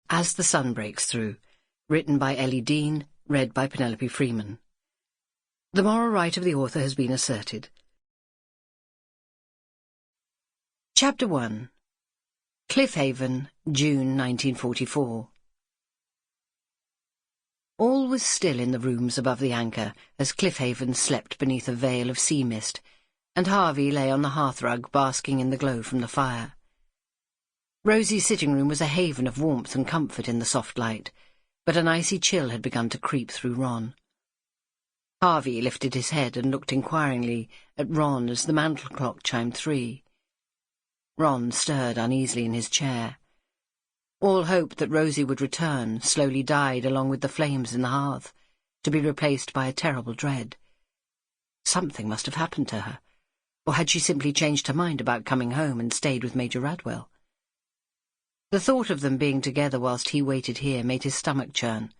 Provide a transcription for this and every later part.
As the Sun Breaks Through, written by Ellie Dean, read by Penelope Freeman. The moral right of the author has been asserted. Chapter 1. Cliffehaven, June 1944. All was still in the rooms above the anchor as Cliffehaven slept beneath a veil of sea mist, and Harvey lay on the hearthrug basking in the glow from the fire. Rosie's sitting room was a haven of warmth and comfort in the soft light, but an icy chill had begun to creep through Ron. Harvey lifted his head and looked inquiringly at Ron as the mantel clock chimed 3. Ron stirred uneasily in his chair. All hope that Rosie would return slowly died along with the flames in the hearth, to be replaced by a terrible dread. Something must have happened to her, or had she simply changed her mind about coming home and stayed with Major Radwell? The thought of them being together whilst he waited here made his stomach churn.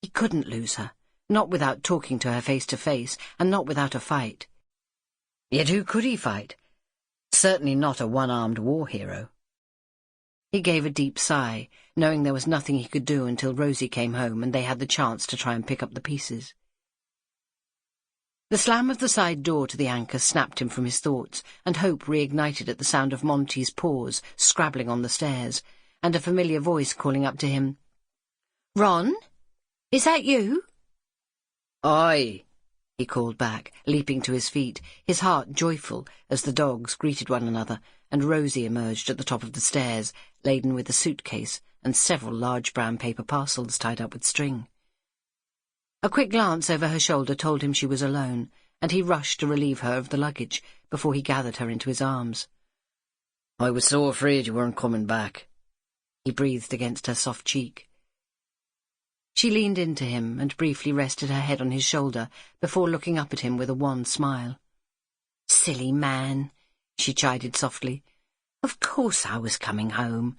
He couldn't lose her, not without talking to her face to face, and not without a fight. Yet who could he fight? Certainly not a one-armed war hero. He gave a deep sigh, knowing there was nothing he could do until Rosie came home and they had the chance to try and pick up the pieces. The slam of the side door to the anchor snapped him from his thoughts, and hope reignited at the sound of Monty's paws scrabbling on the stairs, and a familiar voice calling up to him. "Ron? Is that you?" "Aye," he called back, leaping to his feet, his heart joyful as the dogs greeted one another, and Rosie emerged at the top of the stairs, laden with a suitcase and several large brown paper parcels tied up with string. A quick glance over her shoulder told him she was alone, and he rushed to relieve her of the luggage before he gathered her into his arms. "I was so afraid you weren't coming back," he breathed against her soft cheek. She leaned into him and briefly rested her head on his shoulder before looking up at him with a wan smile. "Silly man," she chided softly. "Of course I was coming home."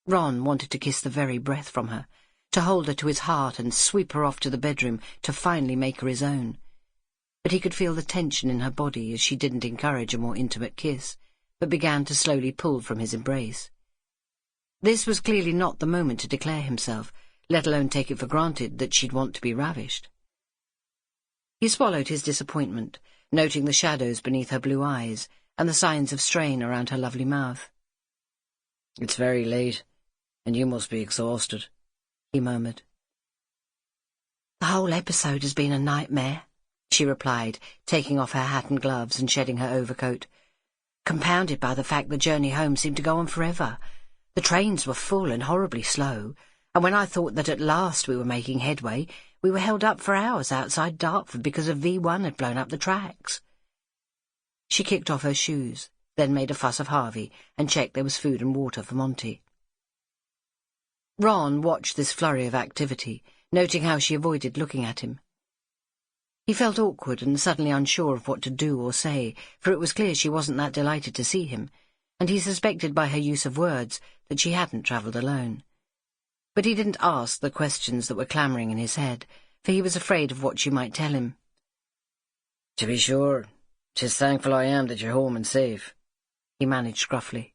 Ron wanted to kiss the very breath from her, to hold her to his heart and sweep her off to the bedroom to finally make her his own. But he could feel the tension in her body as she didn't encourage a more intimate kiss, but began to slowly pull from his embrace. This was clearly not the moment to declare himself, let alone take it for granted that she'd want to be ravished. He swallowed his disappointment, noting the shadows beneath her blue eyes and the signs of strain around her lovely mouth. "It's very late, and you must be exhausted," he murmured. "The whole episode has been a nightmare," she replied, taking off her hat and gloves and shedding her overcoat, compounded by the fact the journey home seemed to go on forever. The trains were full and horribly slow, and when I thought that at last we were making headway, we were held up for hours outside Dartford because a V1 had blown up the tracks. She kicked off her shoes, then made a fuss of Harvey and checked there was food and water for Monty. Ron watched this flurry of activity, noting how she avoided looking at him. He felt awkward and suddenly unsure of what to do or say, for it was clear she wasn't that delighted to see him, and he suspected by her use of words that she hadn't travelled alone. But he didn't ask the questions that were clamouring in his head, for he was afraid of what she might tell him. "To be sure, 'tis thankful I am that you're home and safe," he managed gruffly.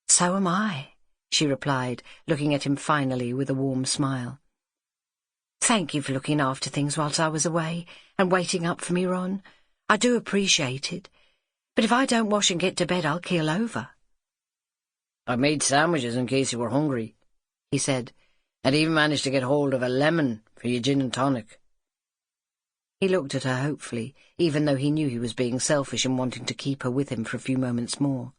"So am I," she replied, looking at him finally with a warm smile. "Thank you for looking after things whilst I was away, and waiting up for me, Ron. I do appreciate it. But if I don't wash and get to bed, I'll keel over." "I made sandwiches in case you were hungry," he said, "and even managed to get hold of a lemon for your gin and tonic." He looked at her hopefully, even though he knew he was being selfish and wanting to keep her with him for a few moments more.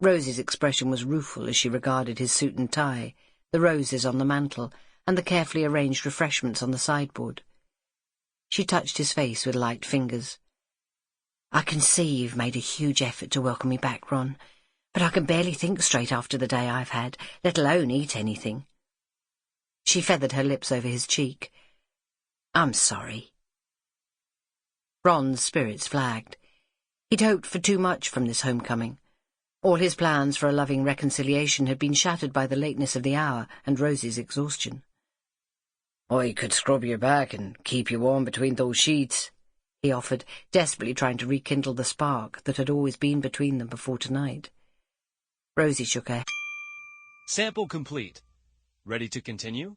Rosie's expression was rueful as she regarded his suit and tie, the roses on the mantel, and the carefully arranged refreshments on the sideboard. She touched his face with light fingers. "I can see you've made a huge effort to welcome me back, Ron, but I can barely think straight after the day I've had, let alone eat anything." She feathered her lips over his cheek. "I'm sorry." Ron's spirits flagged. He'd hoped for too much from this homecoming. All his plans for a loving reconciliation had been shattered by the lateness of the hour and Rosie's exhaustion. "I could scrub your back and keep you warm between those sheets," he offered, desperately trying to rekindle the spark that had always been between them before tonight. Rosie shook her head. Sample complete. Ready to continue?